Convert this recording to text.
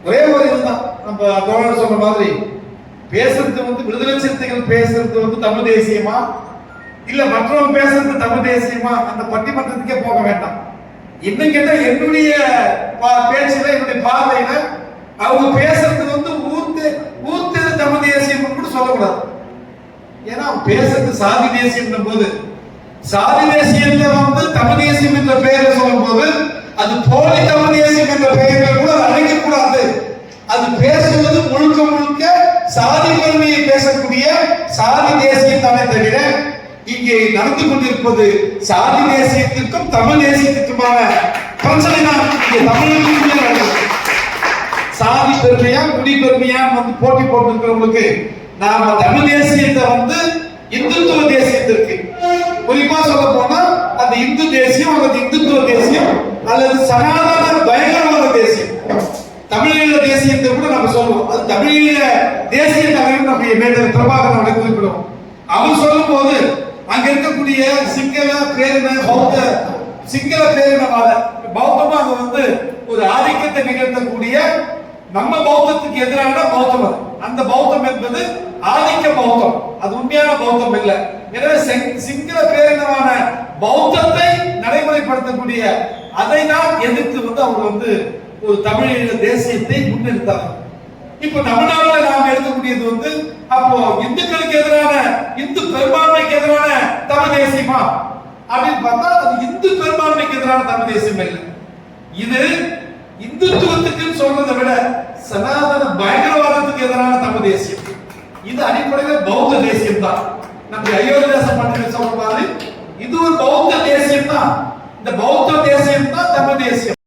ஒரே ஒரு இதுதான் நம்ம தோழர் சொன்ன மாதிரி பேசுறது விடுதலை சிறுத்தைகள் பேசுறது தமிழ் தேசியமா இல்ல மற்றவங்க பேசுறது தமிழ் தேசியமா அந்த பட்டிமன்றத்துக்கே போக வேண்டாம். இன்னும் கேட்டா என்னுடைய பேச்சுல என்னுடைய பார்வையில அவங்க பேசுறது ஊர்த்து தமிழ் தேசியம் கூட சொல்லக்கூடாது. ஏன்னா பேசுறது சாதி தேசியம் போது சாதி தேசியத்தை தமிழ் தேசியம் என்ற பெயரை சொல்லும் போது அது போலி தமிழ் தேசியம் என்ற பெயர்கள் கூட அழைக்க கூடாது. அது பேசுவது முழுக்க முழுக்க சாதி பெருமையை பேசக்கூடிய சாதி தேசியம் தானே தவிர இங்கே நடந்து கொண்டிருப்பது சாதி தேசியத்திற்கும் தமிழ் தேசியத்திற்குமான பிரச்சனை தான். இங்கே தமிழுக்கு சாதி பெருமையா குடி பெருமையா போட்டி போட்டிருக்கிறவங்களுக்கு நாம தமிழ் தேசியத்தை இந்துத்துவ தேசியத்திற்கு குறிப்பா சொல்ல போனா அந்த இந்து தேசியம் அல்லது இந்துத்துவ தேசியம் அல்லது சனாதன பயங்கரவாத தேசியம் தமிழீழ தேசியத்தை கூட நம்ம சொல்லுவோம். அது தமிழீழ தேசிய தலைவர் நம்முடைய மேஜர் பிரபாகரன் குறிப்பிடுவோம். அவர் சொல்லும் போது அங்க இருக்கக்கூடிய சிங்கள பேரின பௌத்த சிங்கள பேரினவாத பௌத்தமா அங்க ஒரு ஆதிக்கத்தை நிகழ்த்தக்கூடிய நம்ம பௌத்தத்துக்கு எதிரான பௌத்தம். அந்த பௌத்தம் என்பது ஆதிக்க பௌத்தம், அது உண்மையான பௌத்தம் இல்லை. எனவே சிங்கள பேரினமான பௌத்தத்தை நடைமுறைப்படுத்தக்கூடிய அதை தான் எதிர்த்து அவர் ஒரு தமிழீழ தேசியத்தை முன்னெடுத்தார். இப்ப தமிழ்நாடுல நாம் எடுக்கக்கூடியது அப்போ இந்துக்களுக்கு எதிரான இந்து பெரும்பான்மைக்கு எதிரான தமிழ் தேசியமா அப்படின்னு பார்த்தா அது இந்து பெரும்பான்மைக்கு எதிரான தமிழ் தேசியம் இல்லை. இது இந்துத்துவத்துக்கு சொல்றதை விட சனாதன பயங்கரவாதத்துக்கு எதிரான தமிழ் தேசியம். இது அடிப்படையில் பௌத்த தேசியம் தான். நம்ம அயோத்தியாச பண்டிதர் சொல்ற மாதிரி இது ஒரு பௌத்த தேசியம் தான். இந்த பௌத்த தேசியம் தான் தமிழ் தேசியம்.